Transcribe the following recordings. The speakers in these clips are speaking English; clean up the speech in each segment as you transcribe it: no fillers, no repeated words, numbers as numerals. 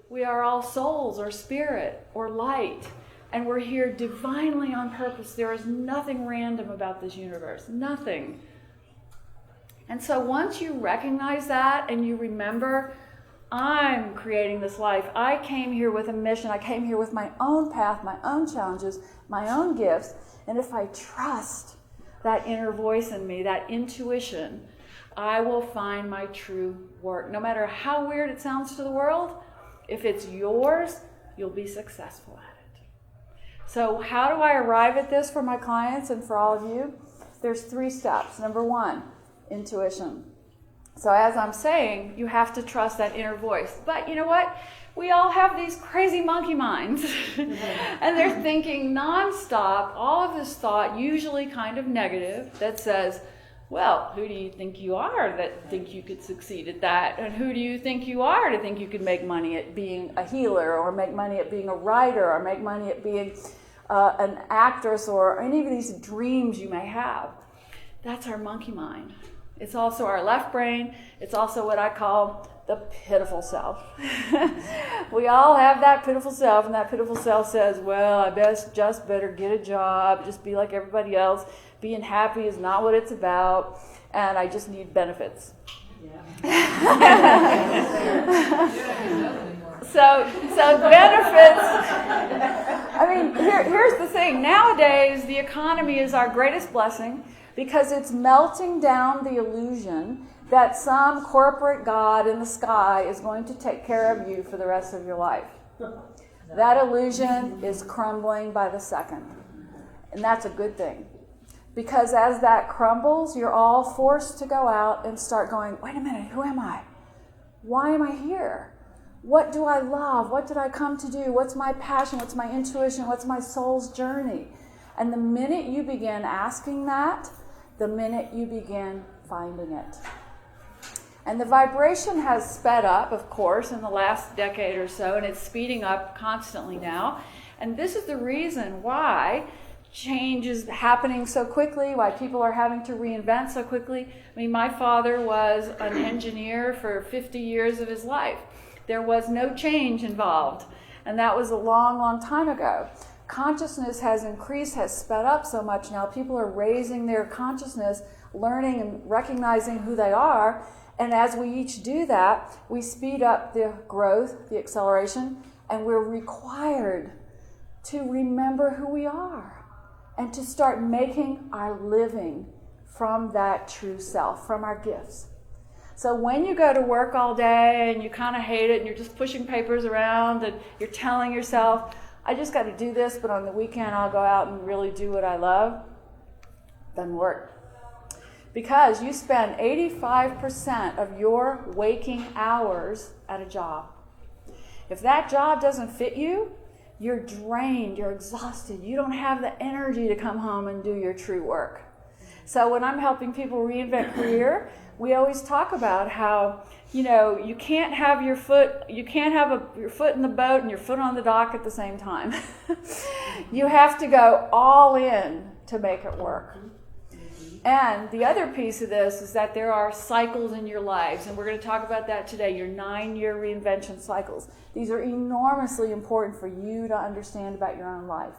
We are all souls or spirit or light. And we're here divinely on purpose. There is nothing random about this universe. Nothing. And so once you recognize that and you remember, I'm creating this life. I came here with a mission. I came here with my own path, my own challenges, my own gifts. And if I trust that inner voice in me, that intuition, I will find my true work. No matter how weird it sounds to the world, if it's yours, you'll be successful at it. So how do I arrive at this for my clients and for all of you? There's 3 steps. Number 1, intuition. So as I'm saying, you have to trust that inner voice. But you know what? We all have these crazy monkey minds. And they're thinking nonstop, all of this thought, usually kind of negative, that says, well, who do you think you are that think you could succeed at that? And who do you think you are to think you could make money at being a healer, or make money at being a writer, or make money at being an actress, or any of these dreams you may have? That's our monkey mind. It's also our left brain. It's also what I call the pitiful self. We all have that pitiful self, and that pitiful self says, well, I just better get a job, just be like everybody else. Being happy is not what it's about, and I just need benefits. So benefits, I mean, here's the thing. Nowadays, the economy is our greatest blessing, because it's melting down the illusion that some corporate god in the sky is going to take care of you for the rest of your life. That illusion is crumbling by the second. And that's a good thing. Because as that crumbles, you're all forced to go out and start going, wait a minute, who am I? Why am I here? What do I love? What did I come to do? What's my passion? What's my intuition? What's my soul's journey? And the minute you begin asking that, the minute you begin finding it. And the vibration has sped up, of course, in the last decade or so, and it's speeding up constantly now. And this is the reason why change is happening so quickly, why people are having to reinvent so quickly. I mean, my father was an engineer for 50 years of his life. There was no change involved, and that was a long, long time ago. Consciousness has increased, has sped up so much now. People are raising their consciousness, learning and recognizing who they are. And as we each do that, we speed up the growth, the acceleration, and we're required to remember who we are and to start making our living from that true self, from our gifts. So when you go to work all day and you kind of hate it and you're just pushing papers around and you're telling yourself, I just got to do this, but on the weekend I'll go out and really do what I love, doesn't work. Because you spend 85% of your waking hours at a job. If that job doesn't fit you, you're drained, you're exhausted. You don't have the energy to come home and do your true work. So when I'm helping people reinvent career, we always talk about how, you can't have your foot in the boat and your foot on the dock at the same time. You have to go all in to make it work. And the other piece of this is that there are cycles in your lives, and we're going to talk about that today, your 9-year reinvention cycles. These are enormously important for you to understand about your own life.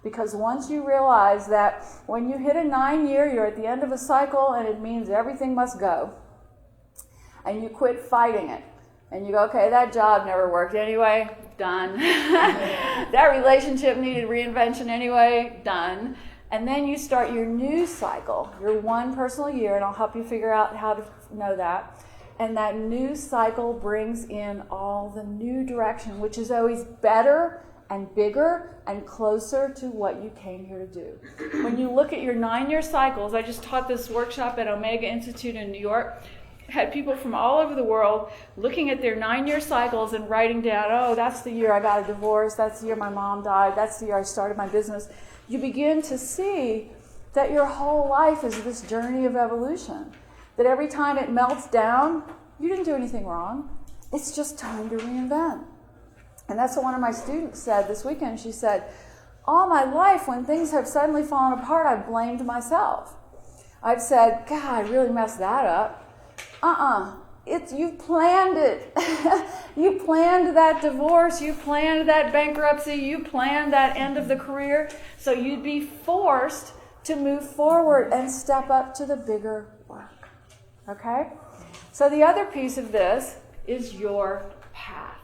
Because once you realize that when you hit a 9-year, you're at the end of a cycle, and it means everything must go. And you quit fighting it. And you go, okay, that job never worked anyway, done. That relationship needed reinvention anyway, done. And then you start your new cycle, your one personal year, and I'll help you figure out how to know that. And that new cycle brings in all the new direction, which is always better and bigger and closer to what you came here to do. When you look at your 9-year cycles, I just taught this workshop at Omega Institute in New York, had people from all over the world looking at their 9-year cycles and writing down, oh, that's the year I got a divorce, that's the year my mom died, that's the year I started my business. You begin to see that your whole life is this journey of evolution. That every time it melts down, you didn't do anything wrong. It's just time to reinvent. And that's what one of my students said this weekend. She said, all my life when things have suddenly fallen apart, I've blamed myself. I've said, God, I really messed that up. you planned it. You planned that divorce, you planned that bankruptcy, you planned that end of the career, so you'd be forced to move forward and step up to the bigger work. Okay? So the other piece of this is your path.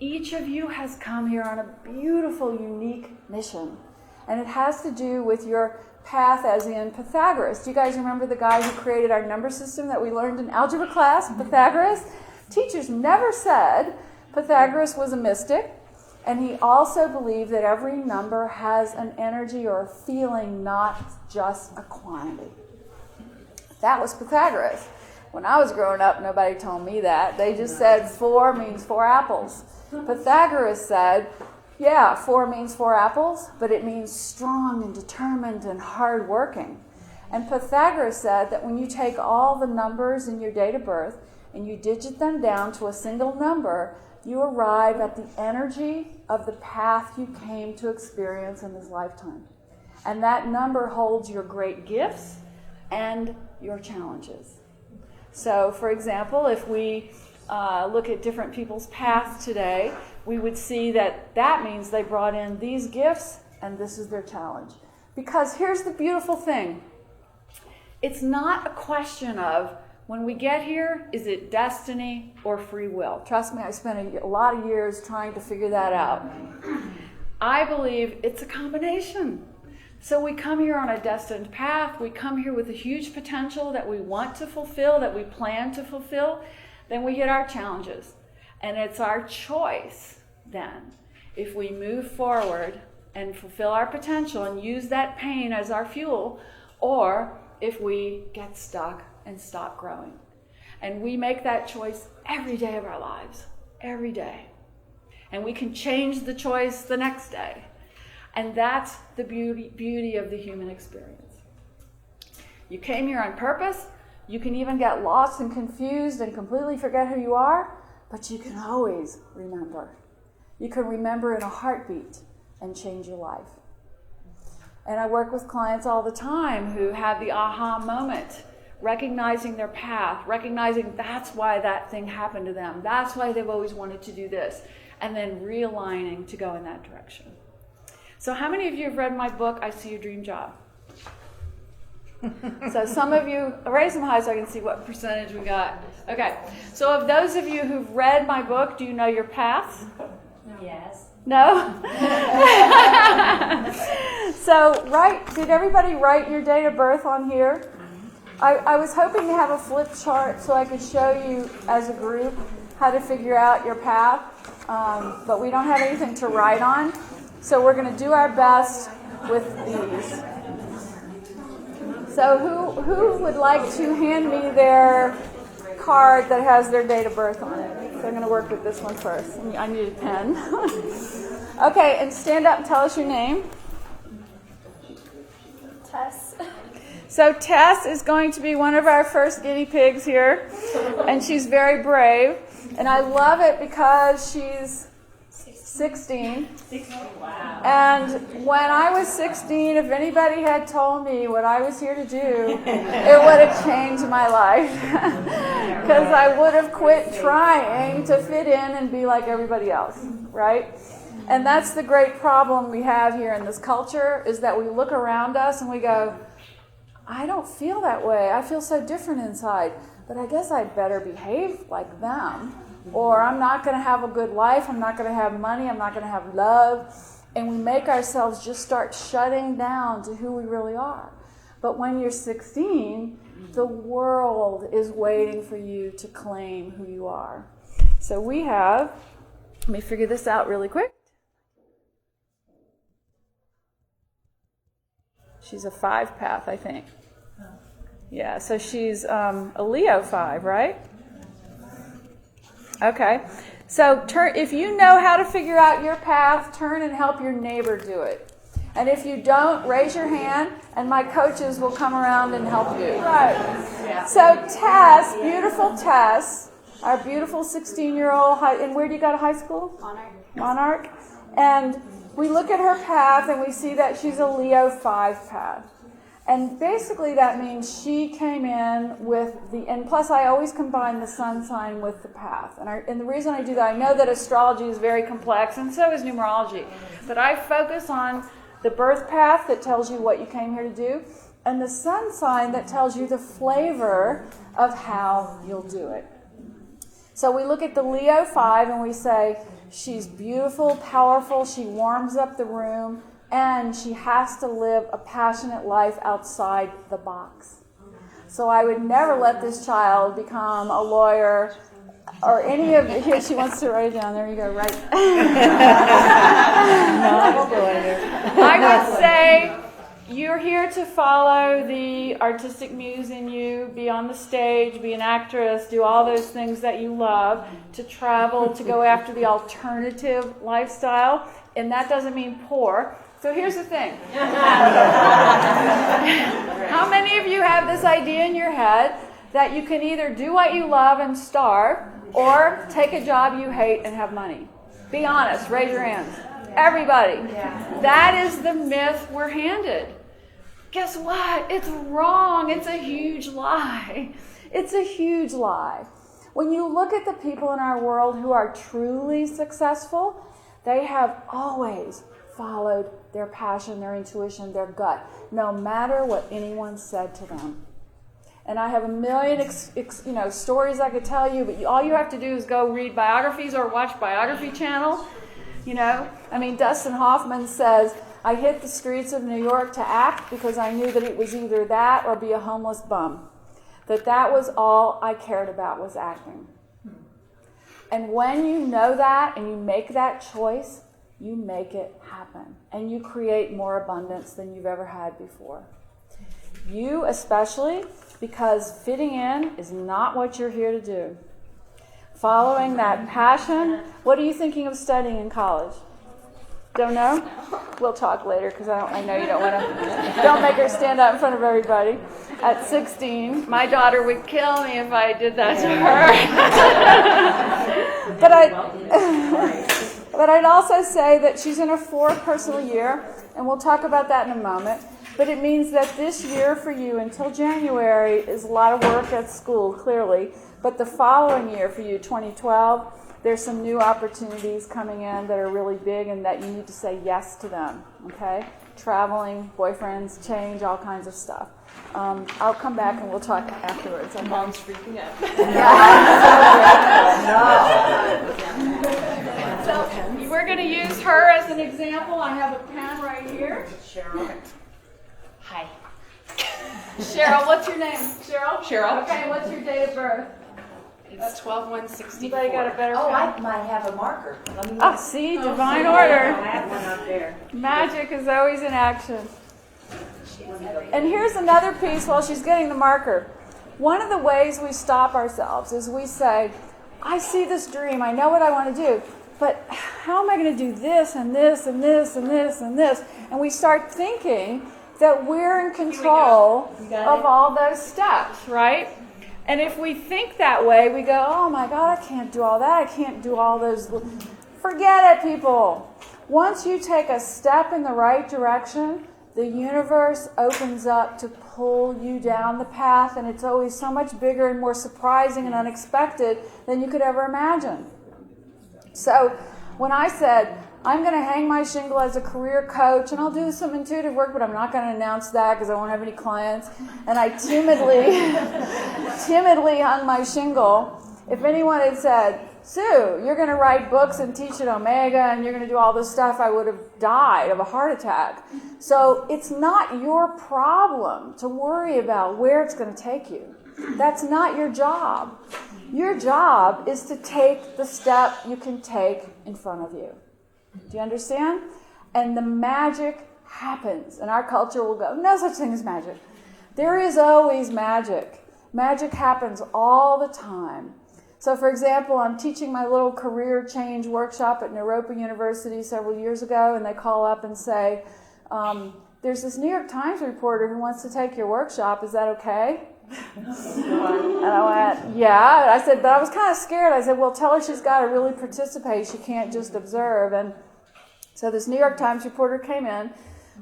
Each of you has come here on a beautiful, unique mission. And it has to do with your path, as in Pythagoras. Do you guys remember the guy who created our number system that we learned in algebra class, Pythagoras? Teachers never said Pythagoras was a mystic. And he also believed that every number has an energy or a feeling, not just a quantity. That was Pythagoras. When I was growing up, nobody told me that. They just said 4 means 4 apples. Pythagoras said, yeah, 4 means 4 apples, but it means strong and determined and hardworking. And Pythagoras said that when you take all the numbers in your date of birth and you digit them down to a single number, you arrive at the energy of the path you came to experience in this lifetime. And that number holds your great gifts and your challenges. So, for example, if we look at different people's paths today, we would see that that means they brought in these gifts and this is their challenge. Because here's the beautiful thing. It's not a question of, when we get here, is it destiny or free will? Trust me, I spent a lot of years trying to figure that out. I believe it's a combination. So we come here on a destined path. We come here with a huge potential that we want to fulfill, that we plan to fulfill. Then we hit our challenges. And it's our choice then, if we move forward and fulfill our potential and use that pain as our fuel, or if we get stuck and stop growing. And we make that choice every day of our lives, every day. And we can change the choice the next day. And that's the beauty of the human experience. You came here on purpose. You can even get lost and confused and completely forget who you are, but you can always remember. You can remember in a heartbeat and change your life. And I work with clients all the time who have the aha moment, recognizing their path, recognizing that's why that thing happened to them. That's why they've always wanted to do this. And then realigning to go in that direction. So how many of you have read my book, I See Your Dream Job? So some of you, raise them high so I can see what percentage we got. Okay, so of those of you who've read my book, do you know your paths? Yes. No? So, did everybody write your date of birth on here? I was hoping to have a flip chart so I could show you as a group how to figure out your path, but we don't have anything to write on, so we're going to do our best with these. So who would like to hand me their card that has their date of birth on it? So I'm going to work with this one first. I need a pen. Okay, and stand up and tell us your name. Tess. So Tess is going to be one of our first guinea pigs here, and she's very brave. And I love it because she's 16. Wow. And when I was 16, if anybody had told me what I was here to do, it would have changed my life. Because I would have quit trying to fit in and be like everybody else, right? And that's the great problem we have here in this culture, is that we look around us and we go, I don't feel that way. I feel so different inside. But I guess I'd better behave like them. Or I'm not going to have a good life, I'm not going to have money, I'm not going to have love. And we make ourselves just start shutting down to who we really are. But when you're 16, the world is waiting for you to claim who you are. So we have, let me figure this out really quick. She's a 5 path, I think. Yeah, so she's a Leo 5, right? Okay, so if you know how to figure out your path, turn and help your neighbor do it. And if you don't, raise your hand, and my coaches will come around and help you. Right. So Tess, beautiful Tess, our beautiful 16-year-old, and where do you go to high school? Monarch. And we look at her path, and we see that she's a Leo 5 path. And basically that means she came in with and plus I always combine the sun sign with the path. And the reason I do that, I know that astrology is very complex, and so is numerology. But I focus on the birth path that tells you what you came here to do, and the sun sign that tells you the flavor of how you'll do it. So we look at the Leo 5 and we say, she's beautiful, powerful, she warms up the room, and she has to live a passionate life outside the box. So I would never let this child become a lawyer or any of it. Here, she wants to write it down. There you go, right. I would say you're here to follow the artistic muse in you, be on the stage, be an actress, do all those things that you love, to travel, to go after the alternative lifestyle, and that doesn't mean poor. So here's the thing. How many of you have this idea in your head that you can either do what you love and starve, or take a job you hate and have money? Be honest, raise your hands. Everybody. That is the myth we're handed. Guess what? It's wrong. It's a huge lie. It's a huge lie. When you look at the people in our world who are truly successful, they have always followed their passion, their intuition, their gut, no matter what anyone said to them. And I have a million stories I could tell you, but all you have to do is go read biographies or watch Biography Channel. Dustin Hoffman says, I hit the streets of New York to act because I knew that it was either that or be a homeless bum. That was all I cared about, was acting. And when you know that and you make that choice, you make it happen. And you create more abundance than you've ever had before. You especially, because fitting in is not what you're here to do. Following that passion. What are you thinking of studying in college? Don't know? We'll talk later, because I know you don't want to. Don't make her stand up in front of everybody. At 16, my daughter would kill me if I did that to her. But I'd also say that she's in her 4th personal year, and we'll talk about that in a moment. But it means that this year for you until January is a lot of work at school, clearly. But the following year for you, 2012, there's some new opportunities coming in that are really big, and that you need to say yes to them, okay? Traveling, boyfriends, change, all kinds of stuff. I'll come back and we'll talk afterwards. Mom's freaking out. So we're going to use her as an example. I have a pen right here. Cheryl. Hi. Cheryl, what's your name? Cheryl? Cheryl. Okay, what's your date of birth? It's 12/1/64. Anybody got a better pen? I might have a marker. See, divine order. I have one up there. Magic is always in action. And here's another piece while she's getting the marker. One of the ways we stop ourselves is we say, I see this dream, I know what I want to do, but how am I going to do this and this and this and this and this? And we start thinking that we're in control of all those steps, right? And if we think that way, we go, oh my God, I can't do all that. I can't do all those. Forget it, people. Once you take a step in the right direction, the universe opens up to pull you down the path, and it's always so much bigger and more surprising and unexpected than you could ever imagine. So when I said, I'm going to hang my shingle as a career coach, and I'll do some intuitive work, but I'm not going to announce that because I won't have any clients. And I timidly hung my shingle. If anyone had said, Sue, you're going to write books and teach at Omega, and you're going to do all this stuff, I would have died of a heart attack. So it's not your problem to worry about where it's going to take you. That's not your job. Your job is to take the step you can take in front of you. Do you understand? And the magic happens. And our culture will go, no such thing as magic. There is always magic. Magic happens all the time. So, for example, I'm teaching my little career change workshop at Naropa University several years ago, and they call up and say, there's this New York Times reporter who wants to take your workshop. Is that okay? And I went, yeah. I said, but I was kind of scared. I said, well, tell her she's got to really participate. She can't just observe. And so this New York Times reporter came in,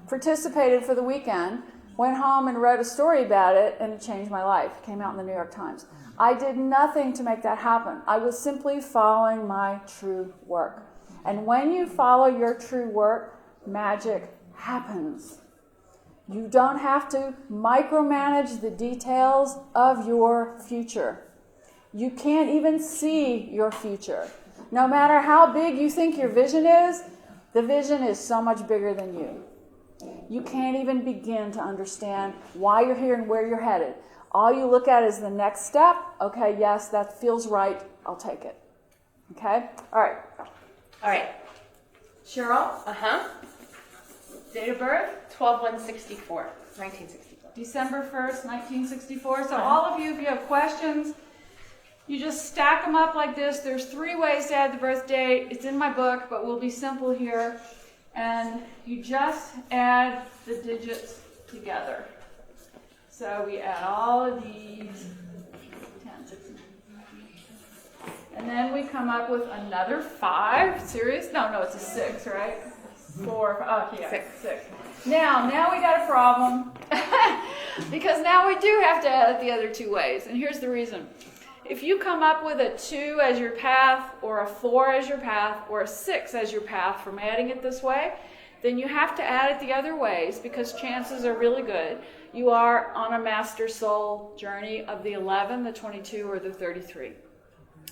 participated for the weekend, Went home and wrote a story about it, and it changed my life. It came out in the New York Times. I did nothing to make that happen. I was simply following my true work. And when you follow your true work, magic happens. You don't have to micromanage the details of your future. You can't even see your future. No matter how big you think your vision is, the vision is so much bigger than you. You can't even begin to understand why you're here and where you're headed. All you look at is the next step. Okay, yes, that feels right. I'll take it. Okay? All right. All right. Cheryl? Uh-huh. Date of birth? 12/1/64. 1964. December 1st, 1964. So all of you, if you have questions, you just stack them up like this. There's 3 ways to add the birth date. It's in my book, but we'll be simple here. And you just add the digits together. So we add all of these, 10, 6, and then we come up with another 5. Serious? No, it's a 6, right? 4, oh yeah, 6. Now we got a problem because now we do have to add it the other 2 ways. And here's the reason. If you come up with a 2 as your path, or a 4 as your path, or a 6 as your path from adding it this way, then you have to add it the other ways, because chances are really good you are on a master soul journey of the 11, the 22, or the 33.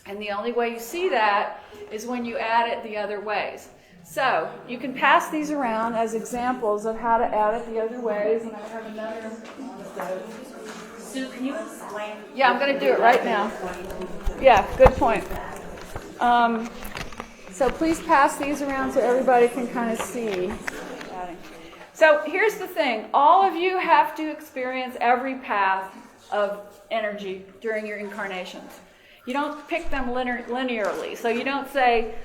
And the only way you see that is when you add it the other ways. So you can pass these around as examples of how to add it the other ways, and I have another one of those. Sue, can you explain? Yeah, I'm going to do it right now. Yeah, good point. So please pass these around so everybody can kind of see. So here's the thing. All of you have to experience every path of energy during your incarnations. You don't pick them linearly. So you don't say,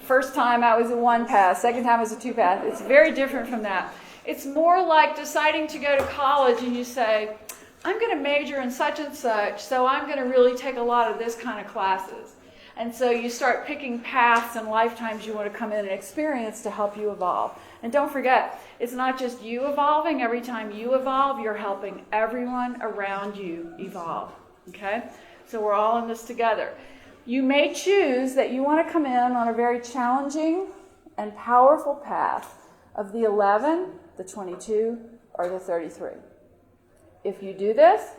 first time I was a 1 path, second time I was a 2 path. It's very different from that. It's more like deciding to go to college and you say, I'm going to major in such and such, so I'm going to really take a lot of this kind of classes. And so you start picking paths and lifetimes you want to come in and experience to help you evolve. And don't forget, it's not just you evolving. Every time you evolve, you're helping everyone around you evolve. Okay? So we're all in this together. You may choose that you want to come in on a very challenging and powerful path of the 11, the 22, or the 33. If you do this,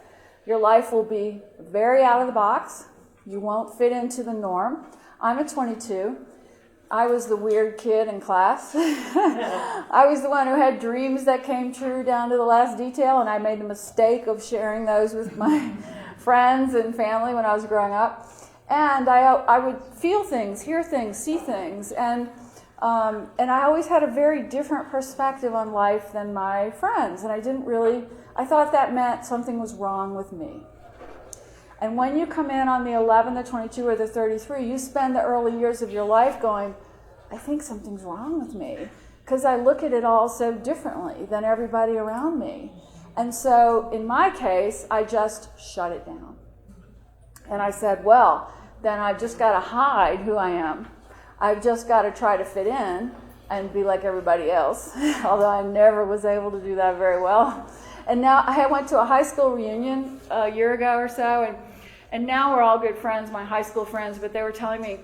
your life will be very out of the box. You won't fit into the norm. I'm a 22. I was the weird kid in class. I was the one who had dreams that came true down to the last detail, and I made the mistake of sharing those with my friends and family when I was growing up. And I would feel things, hear things, see things, and I always had a very different perspective on life than my friends, and I thought that meant something was wrong with me. And when you come in on the 11, the 22, or the 33, you spend the early years of your life going, I think something's wrong with me, because I look at it all so differently than everybody around me. And so in my case, I just shut it down. And I said, well, then I've just got to hide who I am. I've just got to try to fit in and be like everybody else, although I never was able to do that very well. And now I went to a high school reunion a year ago or so, and now we're all good friends, my high school friends, but they were telling me,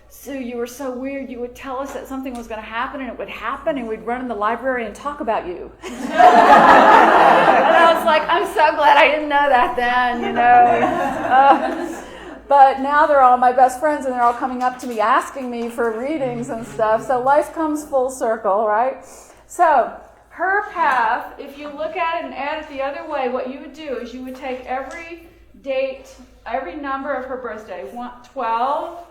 Sue, you were so weird. You would tell us that something was going to happen, and it would happen, and we'd run in the library and talk about you. And I was like, I'm so glad I didn't know that then, But now they're all my best friends, and they're all coming up to me asking me for readings and stuff. So life comes full circle, right? So her path, if you look at it and add it the other way, what you would do is you would take every date, every number of her birthday, 12,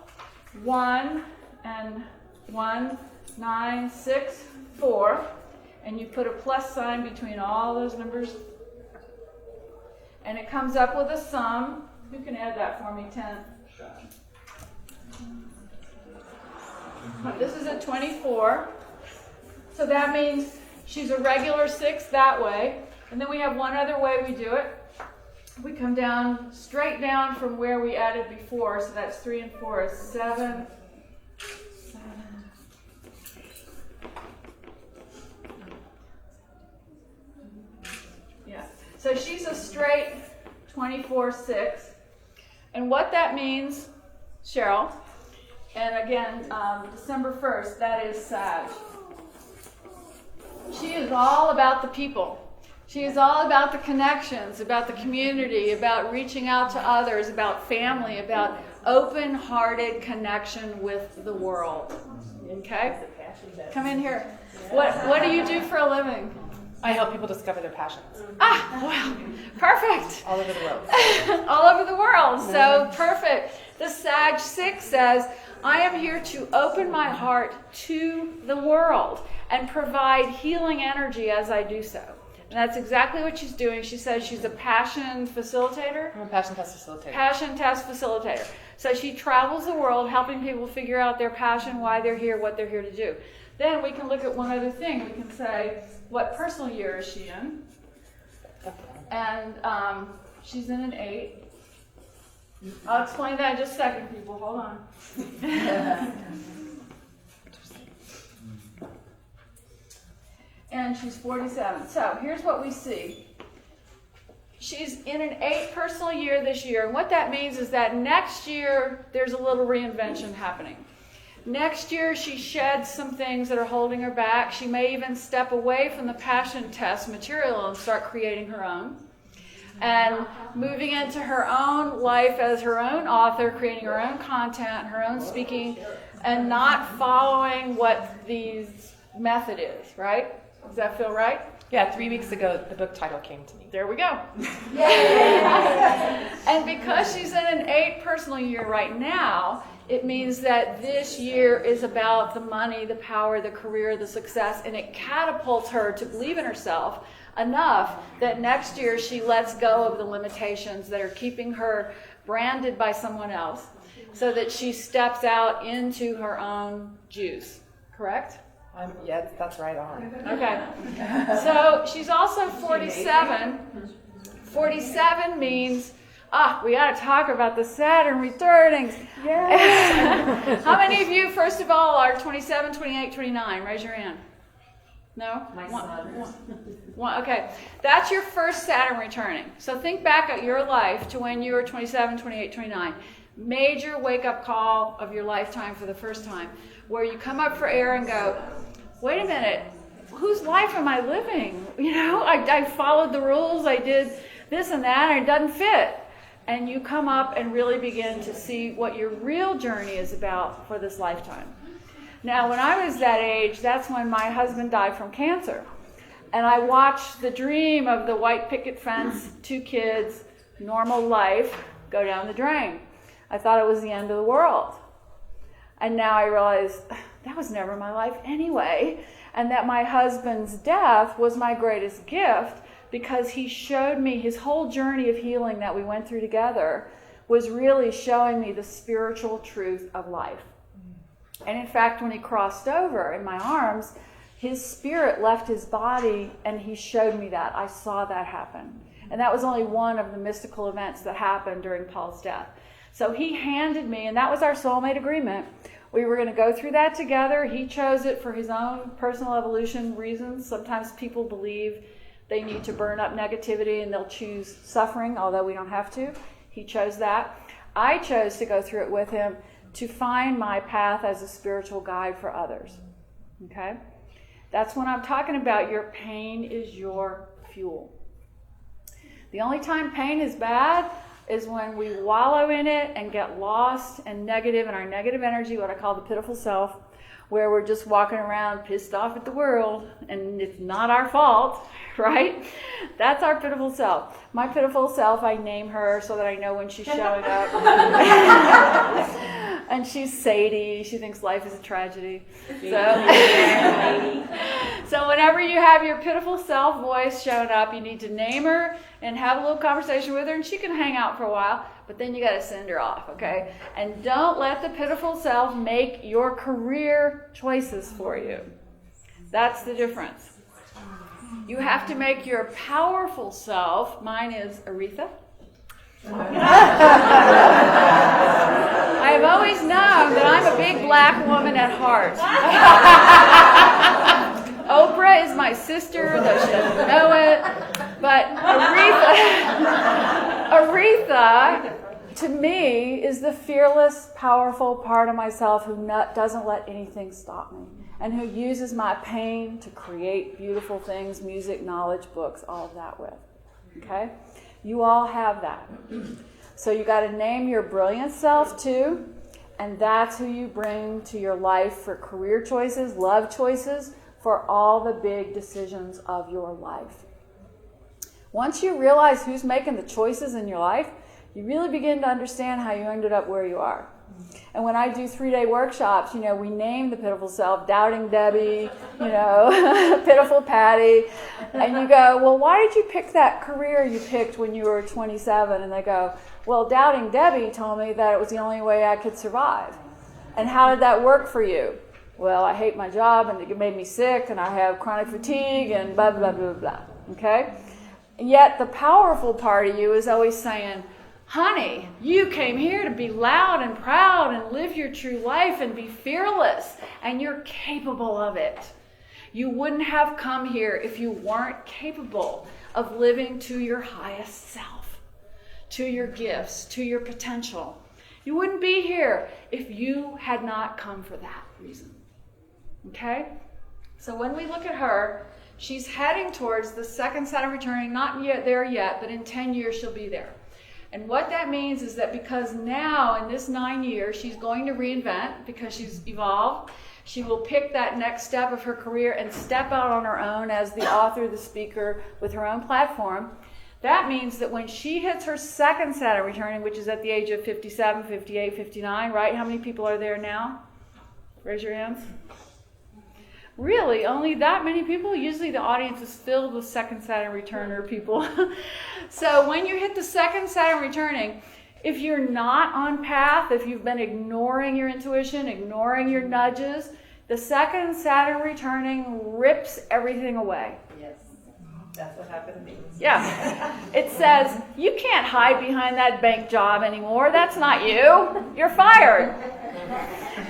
1, and 1, 9, 6, 4, and you put a plus sign between all those numbers, and it comes up with a sum. Who can add that for me? 10. This is a 24. So that means she's a regular 6 that way. And then we have one other way we do it. We come down, straight down from where we added before. So that's 3 and 4 is 7. 7. So she's a straight 24/6. And what that means, Cheryl, and again, December 1st, that is Sag. She is all about the people. She is all about the connections, about the community, about reaching out to others, about family, about open-hearted connection with the world. Okay? Come in here. What do you do for a living? I help people discover their passions. Well, perfect. All over the world. All over the world. So perfect. The Sag 6 says, I am here to open my heart to the world and provide healing energy as I do so. And that's exactly what she's doing. She says she's a passion facilitator. I'm a passion test facilitator. Passion test facilitator. So she travels the world helping people figure out their passion, why they're here, what they're here to do. Then we can look at one other thing. We can say, what personal year is she in? And she's in an 8. I'll explain that in just a second, people. Hold on. And she's 47. So here's what we see. She's in an 8 personal year this year. And what that means is that next year, there's a little reinvention happening. Next year, she sheds some things that are holding her back. She may even step away from the passion test material and start creating her own. And moving into her own life as her own author, creating her own content, her own speaking, and not following what the method is, right? Does that feel right? Yeah, 3 weeks ago, the book title came to me. There we go. And because she's in an 8 personal year right now, it means that this year is about the money, the power, the career, the success, and it catapults her to believe in herself enough that next year she lets go of the limitations that are keeping her branded by someone else so that she steps out into her own juice. Correct? Yeah, that's right on. Okay. So she's also 47. 47 means, we got to talk about the Saturn returnings. Yeah. How many of you, first of all, are 27, 28, 29? Raise your hand. No? My son. One, okay. That's your first Saturn returning. So think back at your life to when you were 27, 28, 29. Major wake-up call of your lifetime for the first time, where you come up for air and go, wait a minute, whose life am I living? You know, I followed the rules, I did this and that, and it doesn't fit. And you come up and really begin to see what your real journey is about for this lifetime. Now, when I was that age, that's when my husband died from cancer. And I watched the dream of the white picket fence, 2 kids, normal life, go down the drain. I thought it was the end of the world. And now I realize that was never my life anyway. And that my husband's death was my greatest gift because he showed me his whole journey of healing that we went through together was really showing me the spiritual truth of life. And in fact, when he crossed over in my arms, his spirit left his body and he showed me that. I saw that happen. And that was only one of the mystical events that happened during Paul's death. So he handed me, and that was our soulmate agreement. We were going to go through that together. He chose it for his own personal evolution reasons. Sometimes people believe they need to burn up negativity and they'll choose suffering, although we don't have to. He chose that. I chose to go through it with him to find my path as a spiritual guide for others. Okay? That's when I'm talking about your pain is your fuel. The only time pain is bad is when we wallow in it and get lost and negative in our negative energy, what I call the pitiful self, where we're just walking around pissed off at the world and it's not our fault, right? That's our pitiful self. My pitiful self, I name her so that I know when she's showing up. And she's Sadie. She thinks life is a tragedy. So whenever you have your pitiful self voice showing up, you need to name her and have a little conversation with her, and she can hang out for a while, but then you got to send her off, okay? And don't let the pitiful self make your career choices for you. That's the difference. You have to make your powerful self, mine is Aretha. I have always known that I'm a big black woman at heart. Oprah is my sister, though she doesn't know it. But Aretha, to me, is the fearless, powerful part of myself who doesn't let anything stop me, and who uses my pain to create beautiful things, music, knowledge, books, all of that with. Okay? You all have that. So you got to name your brilliant self too, and that's who you bring to your life for career choices, love choices, for all the big decisions of your life. Once you realize who's making the choices in your life, you really begin to understand how you ended up where you are. And when I do 3-day workshops, we name the pitiful self, Doubting Debbie, Pitiful Patty. And you go, well, why did you pick that career you picked when you were 27? And they go, well, Doubting Debbie told me that it was the only way I could survive. And how did that work for you? Well, I hate my job, and it made me sick, and I have chronic fatigue, and blah, blah, blah, blah, okay? And yet the powerful part of you is always saying, honey, you came here to be loud and proud and live your true life and be fearless, and you're capable of it. You wouldn't have come here if you weren't capable of living to your highest self, to your gifts, to your potential. You wouldn't be here if you had not come for that reason. Okay? So when we look at her, she's heading towards the second Saturn returning, not yet there yet, but in 10 years she'll be there. And what that means is that because now in this 9 years, she's going to reinvent because she's evolved. She will pick that next step of her career and step out on her own as the author, the speaker, with her own platform. That means that when she hits her second Saturn returning, which is at the age of 57, 58, 59, right? How many people are there now? Raise your hands. Really, only that many people? Usually the audience is filled with second Saturn returner people. So when you hit the second Saturn returning, if you're not on path, if you've been ignoring your intuition, ignoring your nudges, the second Saturn returning rips everything away. Yes, that's what happened to me. Yeah. It says, you can't hide behind that bank job anymore. That's not you. You're fired.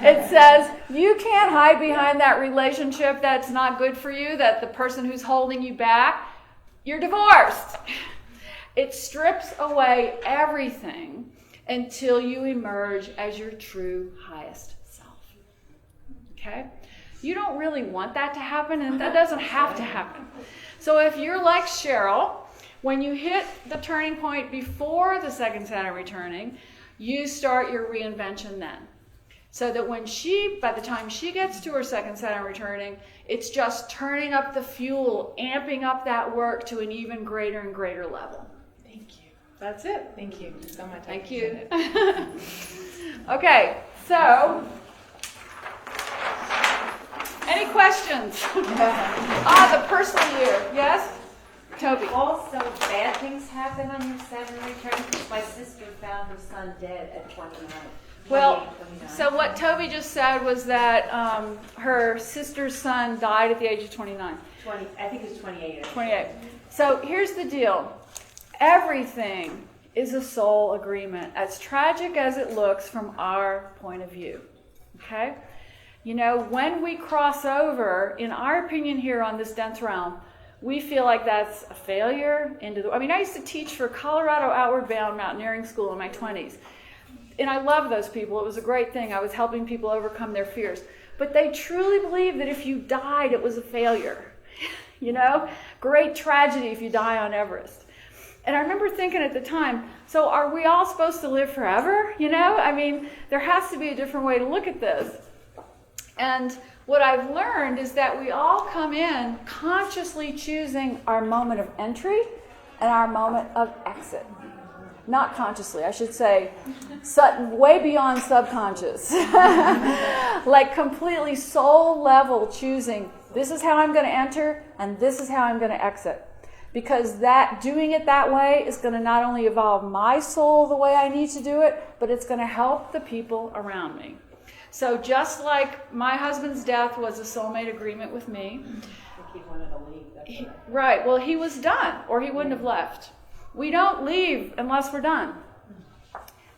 It says, you can't hide behind that relationship that's not good for you, that the person who's holding you back, you're divorced. It strips away everything until you emerge as your true highest self. Okay? You don't really want that to happen, and that doesn't have to happen. So if you're like Cheryl, when you hit the turning point before the second Saturn returning, you start your reinvention then. So that by the time she gets to her second Saturn returning, it's just turning up the fuel, amping up that work to an even greater and greater level. Thank you. That's it. Thank you so much. Thank you. Okay, so any questions? The personal year. Yes? Toby. Also, bad things happen on your Saturn return because my sister found her son dead at 29. Well, 29. so what Toby just said was that her sister's son died at the age of 29. 20, I think it was 28. 28. So here's the deal. Everything is a soul agreement, as tragic as it looks from our point of view. Okay? When we cross over, in our opinion here on this dense realm, we feel like that's a failure. I used to teach for Colorado Outward Bound Mountaineering School in my 20s. And I love those people. It was a great thing. I was helping people overcome their fears. But they truly believed that if you died, it was a failure. Great tragedy if you die on Everest. And I remember thinking at the time, so are we all supposed to live forever? There has to be a different way to look at this. And what I've learned is that we all come in consciously choosing our moment of entry and our moment of exit. Not consciously, I should say, way beyond subconscious. Like completely soul level choosing, this is how I'm going to enter and this is how I'm going to exit. Because doing it that way is going to not only evolve my soul the way I need to do it, but it's going to help the people around me. So just like my husband's death was a soulmate agreement with me. I think he wanted to leave. That's right, well, he was done, or he wouldn't have left. We don't leave unless we're done.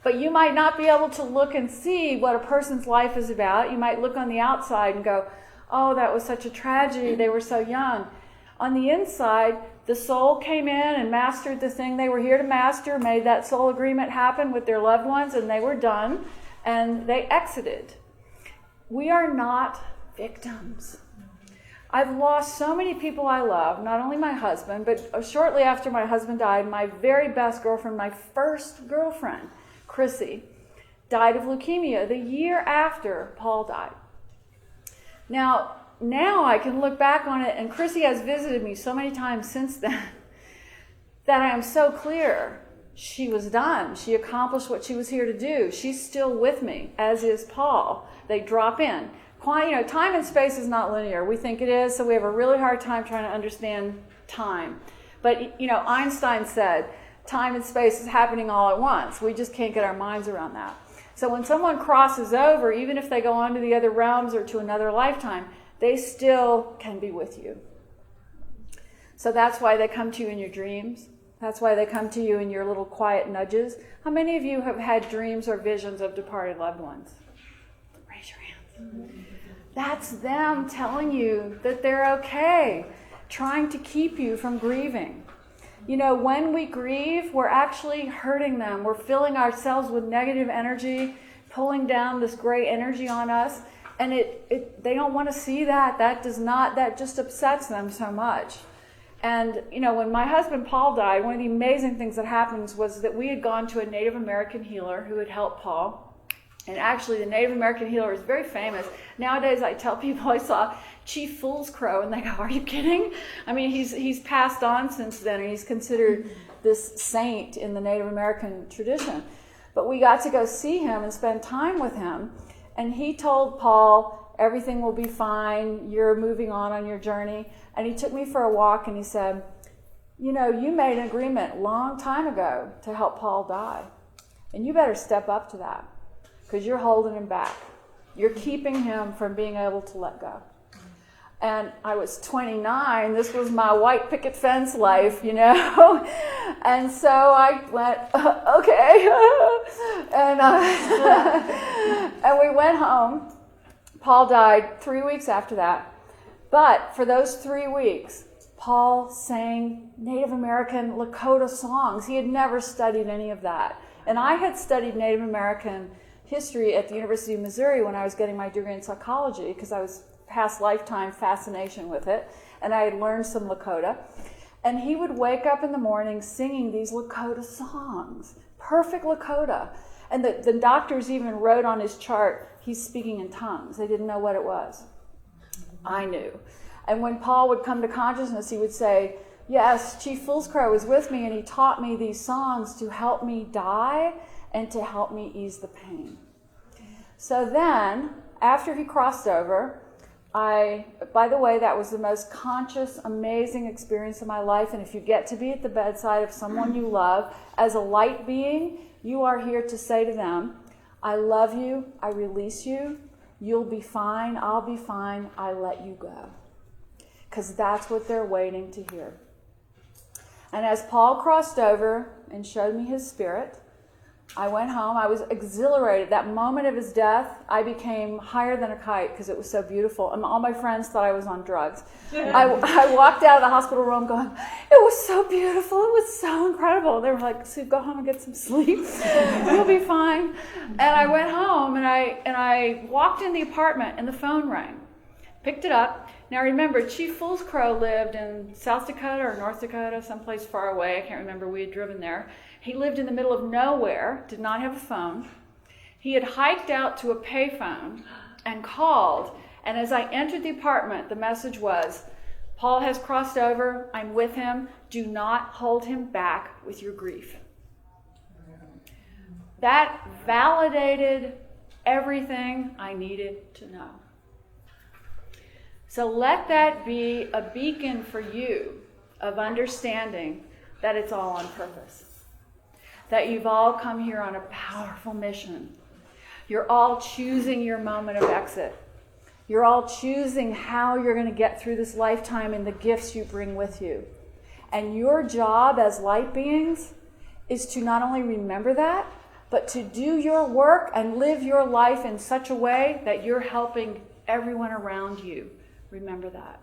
But you might not be able to look and see what a person's life is about. You might look on the outside and go, oh, that was such a tragedy. They were so young. On the inside, the soul came in and mastered the thing they were here to master, made that soul agreement happen with their loved ones, and they were done, and they exited. We are not victims. I've lost so many people I love, not only my husband, but shortly after my husband died, my very best girlfriend, my first girlfriend, Chrissy, died of leukemia the year after Paul died. Now I can look back on it, and Chrissy has visited me so many times since then that I am so clear she was done. She accomplished what she was here to do. She's still with me, as is Paul. They drop in. Time and space is not linear. We think it is, so we have a really hard time trying to understand time. But, Einstein said time and space is happening all at once. We just can't get our minds around that. So when someone crosses over, even if they go on to the other realms or to another lifetime, they still can be with you. So that's why they come to you in your dreams. That's why they come to you in your little quiet nudges. How many of you have had dreams or visions of departed loved ones? Raise your hands. That's them telling you that they're okay, trying to keep you from grieving. When we grieve, we're actually hurting them. We're filling ourselves with negative energy, pulling down this gray energy on us, and they don't want to see that. That just upsets them so much. And, when my husband Paul died, one of the amazing things that happened was that we had gone to a Native American healer who had helped Paul. And actually, the Native American healer is very famous. Nowadays, I tell people I saw Chief Fool's Crow, and they go, "Are you kidding?" I mean, he's passed on since then, and he's considered this saint in the Native American tradition. But we got to go see him and spend time with him, and he told Paul, "Everything will be fine. You're moving on your journey." And he took me for a walk, and he said, "You made an agreement a long time ago to help Paul die, and you better step up to that. Because you're holding him back. You're keeping him from being able to let go." And I was 29. This was my white picket fence life, And so I went, okay. And we went home. Paul died 3 weeks after that. But for those 3 weeks, Paul sang Native American Lakota songs. He had never studied any of that. And I had studied Native American history at the University of Missouri when I was getting my degree in psychology, because I was past lifetime fascination with it, and I had learned some Lakota. And he would wake up in the morning singing these Lakota songs, perfect Lakota. And the doctors even wrote on his chart, he's speaking in tongues. They didn't know what it was. I knew. And when Paul would come to consciousness, he would say, "Yes, Chief Fool's Crow was with me, and he taught me these songs to help me die and to help me ease the pain." So then, after he crossed over, by the way, that was the most conscious, amazing experience of my life. And if you get to be at the bedside of someone you love, as a light being, you are here to say to them, "I love you, I release you, you'll be fine, I'll be fine, I let you go." Because that's what they're waiting to hear. And as Paul crossed over and showed me his spirit, I went home. I was exhilarated. That moment of his death, I became higher than a kite because it was so beautiful. And all my friends thought I was on drugs. I walked out of the hospital room going, "It was so beautiful. It was so incredible." They were like, "Sue, go home and get some sleep. You'll be fine." And I went home and I walked in the apartment and the phone rang. Picked it up. Now remember, Chief Fool's Crow lived in South Dakota or North Dakota, someplace far away. I can't remember. We had driven there. He lived in the middle of nowhere, did not have a phone. He had hiked out to a payphone and called. And as I entered the apartment, the message was, "Paul has crossed over. I'm with him. Do not hold him back with your grief." That validated everything I needed to know. So let that be a beacon for you of understanding that it's all on purpose. That you've all come here on a powerful mission. You're all choosing your moment of exit. You're all choosing how you're going to get through this lifetime and the gifts you bring with you. And your job as light beings is to not only remember that, but to do your work and live your life in such a way that you're helping everyone around you remember that.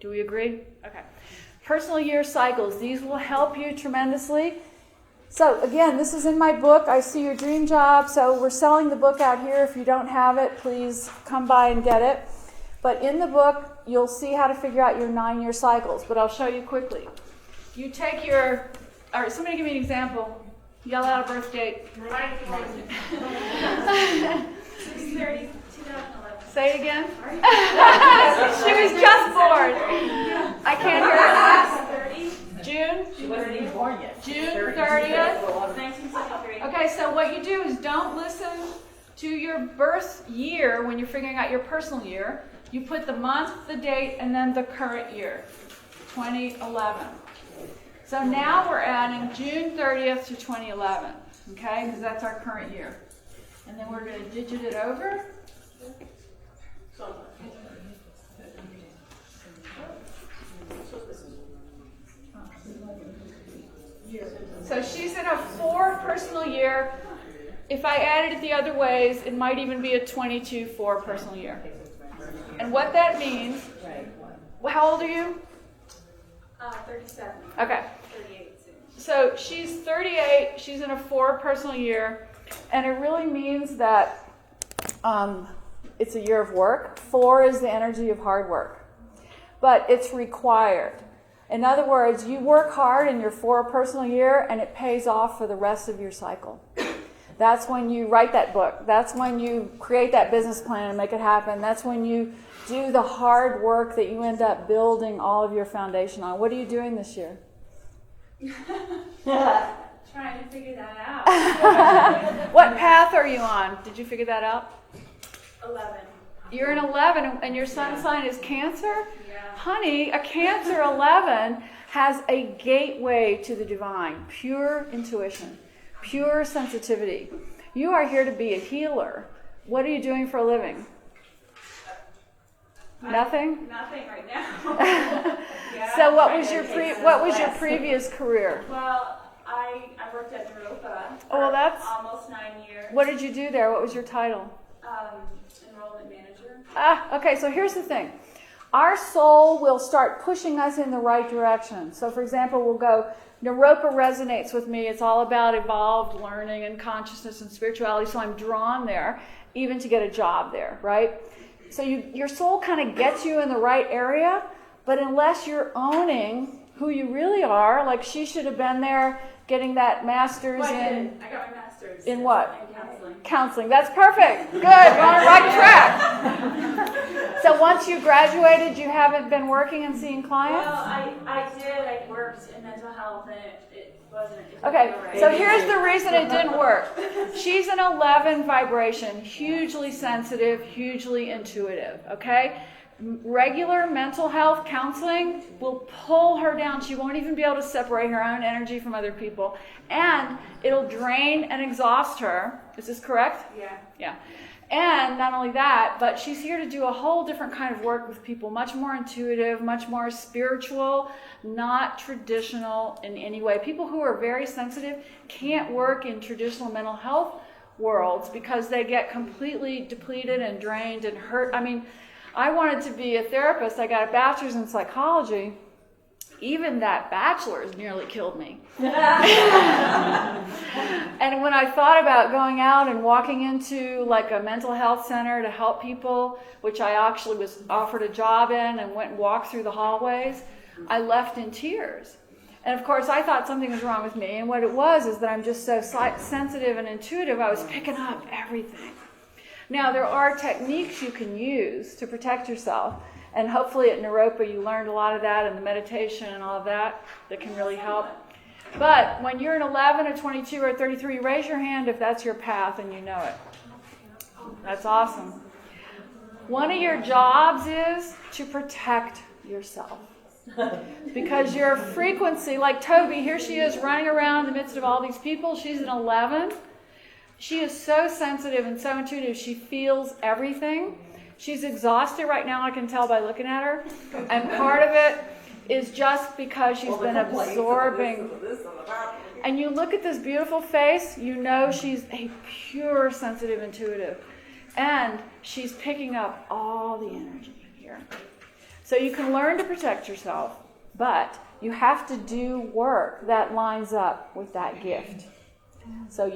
Do we agree? Okay. Personal year cycles. These will help you tremendously. So again, this is in my book, I See Your Dream Job. So we're selling the book out here. If you don't have it, please come by and get it. But in the book, you'll see how to figure out your 9-year cycles. But I'll show you quickly. You take your, all right, somebody give me an example. Yell out a birth date. 6/30, 2011. Say it again. She was just born. I can't hear it. June? She wasn't even born yet. June 30th. 1973. Okay, so what you do is don't listen to your birth year when you're figuring out your personal year. You put the month, the date, and then the current year, 2011. So now we're adding June 30th to 2011, okay, because that's our current year. And then we're going to digit it over. So she's in a 4 personal year. If I added it the other ways, it might even be a 22-4 personal year. And what that means, how old are you? 37. Okay. 38 soon. So she's 38, she's in a 4 personal year, and it really means that it's a year of work. 4 is the energy of hard work, but it's required. In other words, you work hard in your 4 personal year, and it pays off for the rest of your cycle. That's when you write that book. That's when you create that business plan and make it happen. That's when you do the hard work that you end up building all of your foundation on. What are you doing this year? Trying to figure that out. What path are you on? Did you figure that out? 11. You're in 11, and your sun sign is Cancer? Yeah. Honey, a Cancer 11 has a gateway to the divine, pure intuition, pure sensitivity. You are here to be a healer. What are you doing for a living? Nothing? Nothing right now. Yeah, So what I'm was your trying to take what some was your less. previous career? Well, I worked at Europa Oh, well, for that's- almost 9 years. What did you do there? What was your title? Enrollment manager. Okay, so here's the thing. Our soul will start pushing us in the right direction. So, for example, we'll go, Naropa resonates with me. It's all about evolved learning and consciousness and spirituality, so I'm drawn there, even to get a job there, right? So your soul kind of gets you in the right area, but unless you're owning who you really are, like she should have been there getting that master's Well, in... I got my master's. In what? In counseling. Counseling. That's perfect. Good. We're on the right track. So once you graduated, you haven't been working and seeing clients? Well, I did. I worked in mental health, and it wasn't. Okay, right. so here's the reason it didn't work. She's an 11 vibration, hugely sensitive, hugely intuitive, okay? Regular mental health counseling will pull her down. She won't even be able to separate her own energy from other people. And it'll drain and exhaust her. Is this correct? Yeah. Yeah. And not only that, but she's here to do a whole different kind of work with people, much more intuitive, much more spiritual, not traditional in any way. People who are very sensitive can't work in traditional mental health worlds because they get completely depleted and drained and hurt. I mean, I wanted to be a therapist. I got a bachelor's in psychology. Even that bachelor's nearly killed me. And when I thought about going out and walking into like a mental health center to help people, which I actually was offered a job in and went and walked through the hallways, I left in tears. And of course, I thought something was wrong with me. And what it was is that I'm just so sensitive and intuitive, I was picking up everything. Now, there are techniques you can use to protect yourself. And hopefully at Naropa you learned a lot of that and the meditation and all of that can really help. But when you're an 11, a 22, or a 33, raise your hand if that's your path and you know it. That's awesome. One of your jobs is to protect yourself. Because your frequency, like Toby, here she is running around in the midst of all these people. She's an 11. She is so sensitive and so intuitive. She feels everything. She's exhausted right now, I can tell by looking at her. And part of it is just because she's been absorbing. And you look at this beautiful face, you know she's a pure, sensitive, intuitive. And she's picking up all the energy here. So you can learn to protect yourself, but you have to do work that lines up with that gift. So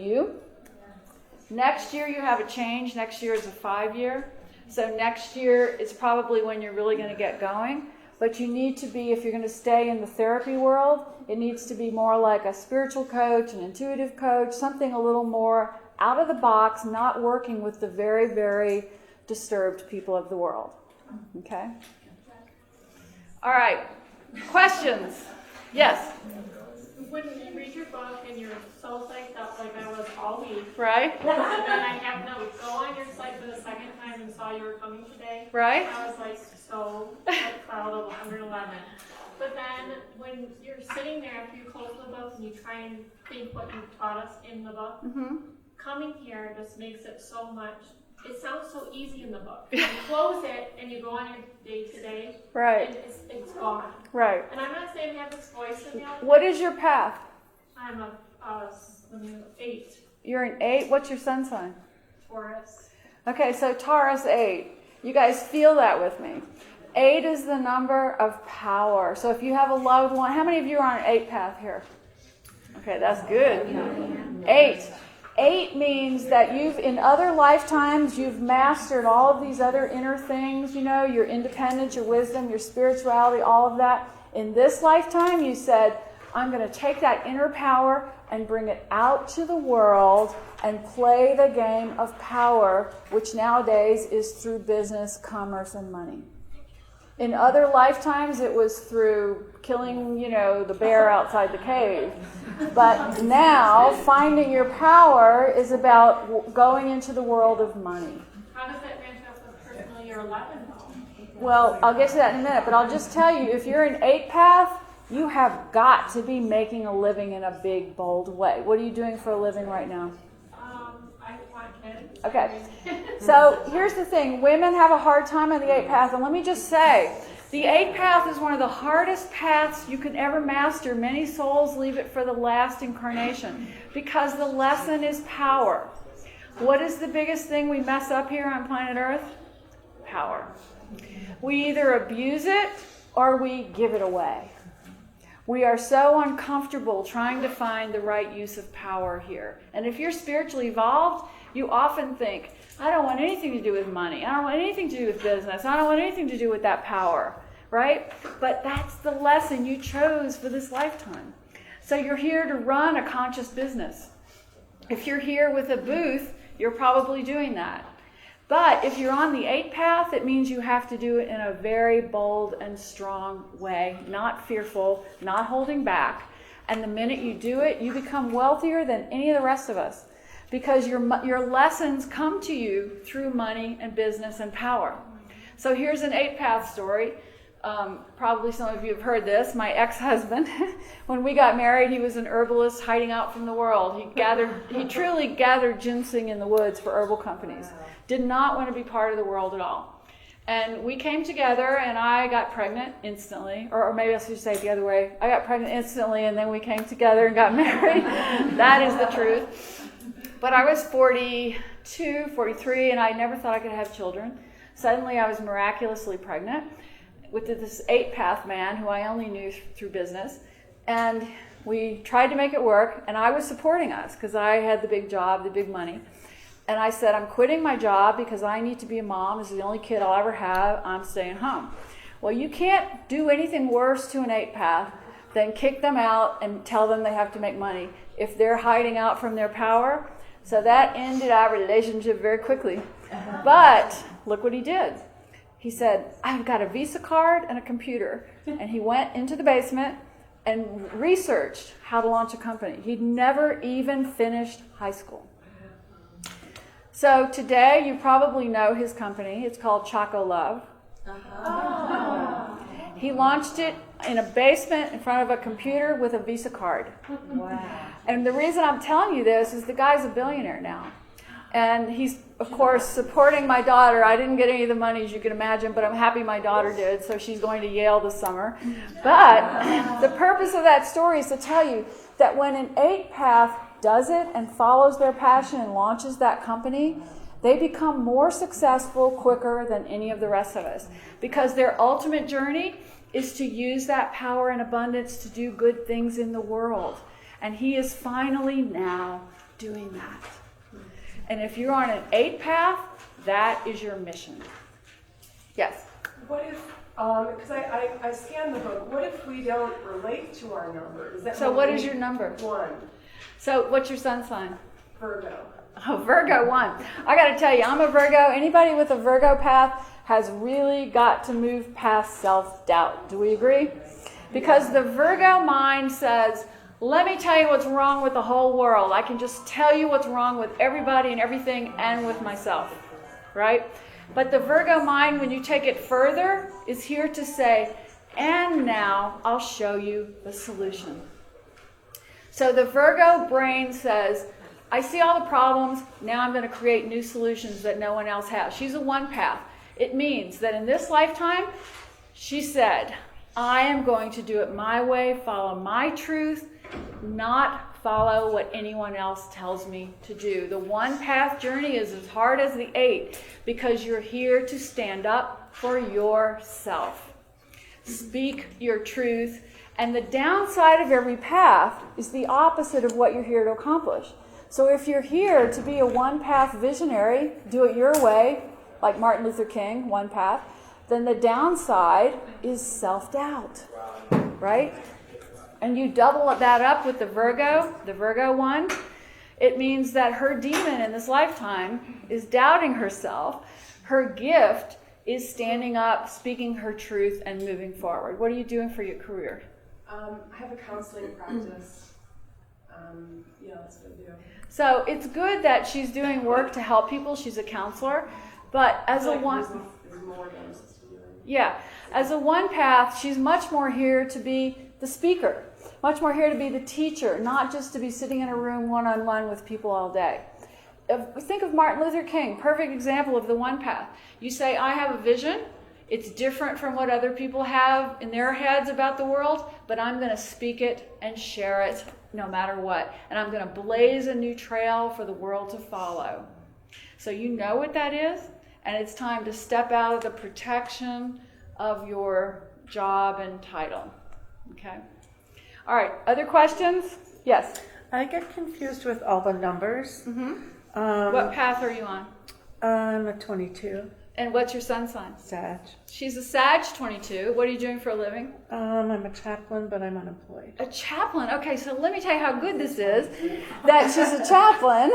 next year you have a change. Next year is a 5-year. So next year is probably when you're really going to get going. But you need to be, if you're going to stay in the therapy world, it needs to be more like a spiritual coach, an intuitive coach, something a little more out of the box, not working with the very, very disturbed people of the world. Okay? All right. Questions? Yes? When you read your book and your soul psyched up like I was all week, Right? and then I happened to go on your site for the second time and saw you were coming today, Right? I was like so proud of 111. But then when you're sitting there after you close the book and you try and think what you taught us in the book, coming here just makes it so much. It sounds so easy in the book. You close it and you go on your day to day, Right. and it's gone. Right. And I'm not saying I have this voice in me. What is your path? I'm a 8 You're an 8. What's your sun sign? Taurus. Okay, so Taurus 8. You guys feel that with me. 8 is the number of power. So if you have a loved one, how many of you are on an 8 path here? Okay, that's good. 8. 8 means that in other lifetimes, you've mastered all of these other inner things, your independence, your wisdom, your spirituality, all of that. In this lifetime, you said, I'm going to take that inner power and bring it out to the world and play the game of power, which nowadays is through business, commerce, and money. In other lifetimes, it was through killing, the bear outside the cave. But now, finding your power is about going into the world of money. How does that match up with personal year 11 though? Well, I'll get to that in a minute, but I'll just tell you, if you're an 8 path, you have got to be making a living in a big, bold way. What are you doing for a living right now? I want kids. Okay. So here's the thing. Women have a hard time on the 8 path. And let me just say, the 8 path is one of the hardest paths you can ever master. Many souls leave it for the last incarnation because the lesson is power. What is the biggest thing we mess up here on planet Earth? Power. We either abuse it or we give it away. We are so uncomfortable trying to find the right use of power here. And if you're spiritually evolved, you often think, I don't want anything to do with money. I don't want anything to do with business. I don't want anything to do with that power, right? But that's the lesson you chose for this lifetime. So you're here to run a conscious business. If you're here with a booth, you're probably doing that. But if you're on the 8 path, it means you have to do it in a very bold and strong way, not fearful, not holding back. And the minute you do it, you become wealthier than any of the rest of us because your lessons come to you through money and business and power. So here's an 8 path story. Probably some of you have heard this. My ex-husband, when we got married, he was an herbalist hiding out from the world. He truly gathered ginseng in the woods for herbal companies. Did not want to be part of the world at all. And we came together and I got pregnant instantly, or maybe I should say it the other way. I got pregnant instantly and then we came together and got married. That is the truth. But I was 42, 43, and I never thought I could have children. Suddenly I was miraculously pregnant with this 8 path man who I only knew through business. And we tried to make it work, and I was supporting us because I had the big job, the big money. And I said, I'm quitting my job because I need to be a mom. This is the only kid I'll ever have. I'm staying home. Well, you can't do anything worse to an 8 path than kick them out and tell them they have to make money if they're hiding out from their power. So that ended our relationship very quickly. But look what he did. He said, I've got a Visa card and a computer. And he went into the basement and researched how to launch a company. He'd never even finished high school. So today, you probably know his company. It's called Choco Love. He launched it in a basement in front of a computer with a Visa card. Wow. And the reason I'm telling you this is the guy's a billionaire now. And he's, of course, supporting my daughter. I didn't get any of the money, as you can imagine, but I'm happy my daughter did, so she's going to Yale this summer. But the purpose of that story is to tell you that when an 8 path does it and follows their passion and launches that company, They become more successful quicker than any of the rest of us because their ultimate journey is to use that power and abundance to do good things in the world. And he is finally now doing that. And if you're on an 8 path, that is your mission. Yes? What if, because I scanned the book, what if we don't relate to our number? So what is your number? 1. So what's your sun sign? Virgo. Oh, Virgo 1. I got to tell you, I'm a Virgo. Anybody with a Virgo path has really got to move past self-doubt. Do we agree? Because the Virgo mind says, let me tell you what's wrong with the whole world. I can just tell you what's wrong with everybody and everything and with myself, right? But the Virgo mind, when you take it further, is here to say, and now I'll show you the solution. So the Virgo brain says, I see all the problems, now I'm going to create new solutions that no one else has. She's a 1 path. It means that in this lifetime, she said, I am going to do it my way, follow my truth, not follow what anyone else tells me to do. The 1 path journey is as hard as the 8 because you're here to stand up for yourself. Speak your truth. And the downside of every path is the opposite of what you're here to accomplish. So if you're here to be a 1 path visionary, do it your way, like Martin Luther King, 1 path, then the downside is self-doubt, right? And you double that up with the Virgo 1, it means that her demon in this lifetime is doubting herself. Her gift is standing up, speaking her truth, and moving forward. What are you doing for your career? I have a counseling practice. That's what I do. So it's good that she's doing work to help people. She's a counselor. But as a 1... There's more than I'm supposed to be doing. Yeah. As a 1 path, she's much more here to be the speaker. Much more here to be the teacher, not just to be sitting in a room one-on-one with people all day. Think of Martin Luther King, perfect example of the 1 path. You say, I have a vision. It's different from what other people have in their heads about the world, but I'm going to speak it and share it no matter what. And I'm going to blaze a new trail for the world to follow. So you know what that is, and it's time to step out of the protection of your job and title. Okay? All right, other questions? Yes? I get confused with all the numbers. What path are you on? I'm a 22. And what's your sun sign? Sag. She's a Sag 22. What are you doing for a living? I'm a chaplain, but I'm unemployed. A chaplain. Okay, so let me tell you how good this is that she's a chaplain.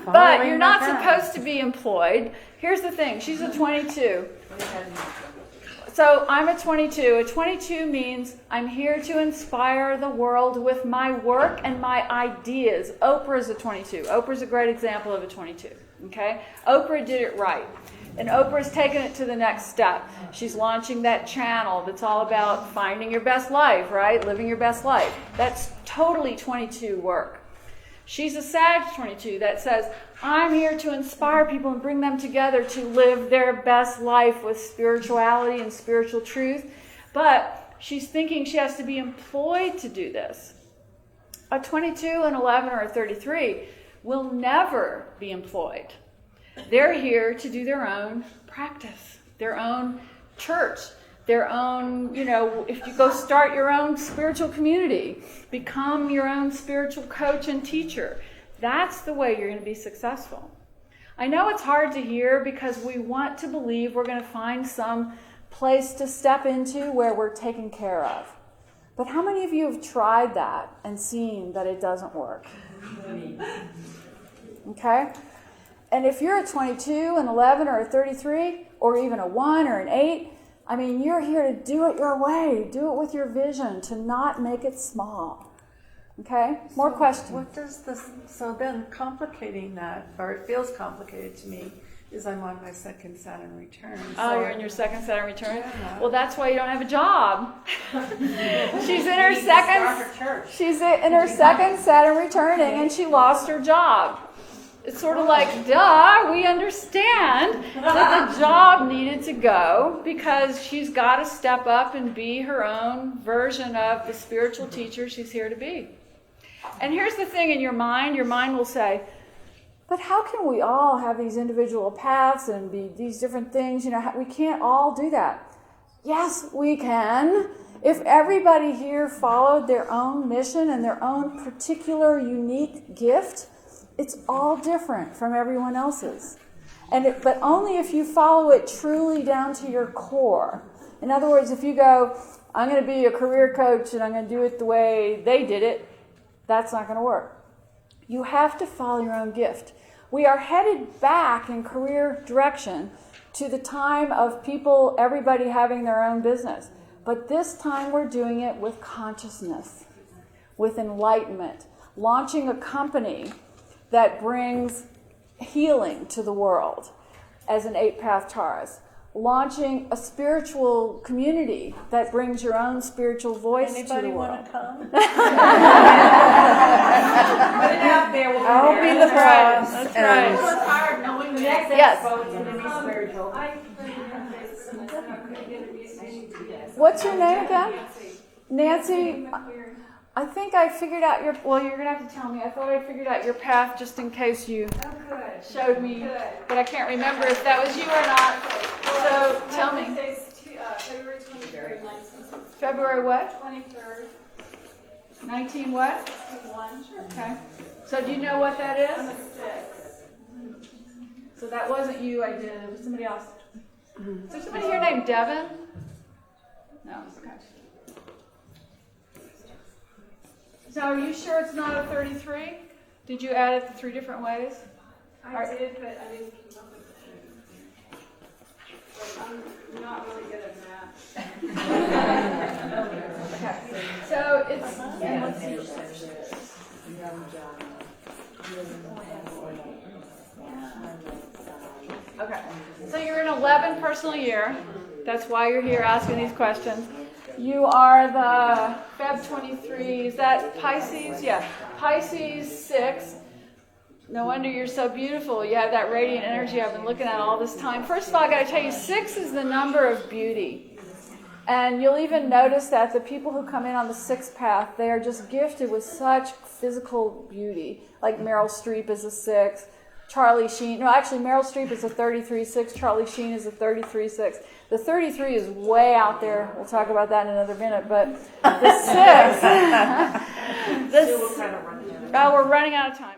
But you're not supposed to be employed. Here's the thing. She's a 22. So I'm a 22. A 22 means I'm here to inspire the world with my work and my ideas. Oprah's a 22. Oprah's a great example of a 22. Okay? Oprah did it right. And Oprah's taken it to the next step. She's launching that channel that's all about finding your best life, right? Living your best life. That's totally 22 work. She's a Sag 22 that says, I'm here to inspire people and bring them together to live their best life with spirituality and spiritual truth. But she's thinking she has to be employed to do this. A 22, an 11, or a 33 will never be employed. They're here to do their own practice, their own church, their own, if you go start your own spiritual community, become your own spiritual coach and teacher. That's the way you're going to be successful. I know it's hard to hear because we want to believe we're going to find some place to step into where we're taken care of. But how many of you have tried that and seen that it doesn't work? Okay? And if you're a 22, an 11, or a 33, or even a 1 or an 8, you're here to do it your way. Do it with your vision, to not make it small. Okay? More questions. What does this, so then complicating that, or it feels complicated to me, is I'm on my second Saturn return. Oh, you're in your second Saturn return? Yeah. Well, that's why you don't have a job. She's in her second Saturn returning, and she lost her job. It's sort of like, duh, we understand that the job needed to go because she's got to step up and be her own version of the spiritual teacher she's here to be. And here's the thing in your mind will say, But how can we all have these individual paths and be these different things? We can't all do that. Yes, we can. If everybody here followed their own mission and their own particular unique gift, it's all different from everyone else's. But only if you follow it truly down to your core. In other words, if you go, I'm going to be a career coach and I'm going to do it the way they did it, that's not going to work. You have to follow your own gift. We are headed back in career direction to the time of everybody having their own business. But this time we're doing it with consciousness, with enlightenment, launching a company that brings healing to the world as an 8-path Taurus, launching a spiritual community that brings your own spiritual voice to the Anybody world. want to come? Put it out there. We'll I'll be the boss. That's right. Work hard knowing The that. next Yes. expo is going to be spiritual. What's your name again? Nancy. I think I figured out you're going to have to tell me. I thought I figured out your path just in case you showed me, but I can't remember if that was you or not. So tell me. February 23rd, 1961. February what? 23rd, 19 what? 1. Okay. So do you know what that is? I'm a 6. So that wasn't you, I did. It was somebody else. Is there somebody here named Devin? No. Okay. So are you sure it's not a 33? Did you add it 3 different ways? I did, but I didn't keep up with it. I'm not really good at math. Okay. So it's... Okay. So you're in 11 personal year. That's why you're here asking these questions. You are the Feb 23. Is that Pisces? Yeah. Pisces 6. No wonder you're so beautiful. You have that radiant energy I've been looking at all this time. First of all, I got to tell you, 6 is the number of beauty. And you'll even notice that the people who come in on the 6th path, they are just gifted with such physical beauty. Like Meryl Streep is a 6. Charlie Sheen. No, actually, Meryl Streep is a 33-6. Charlie Sheen is a 33-6. The 33 is way out there. We'll talk about that in another minute. But the 6... We're running out of we're running out of time.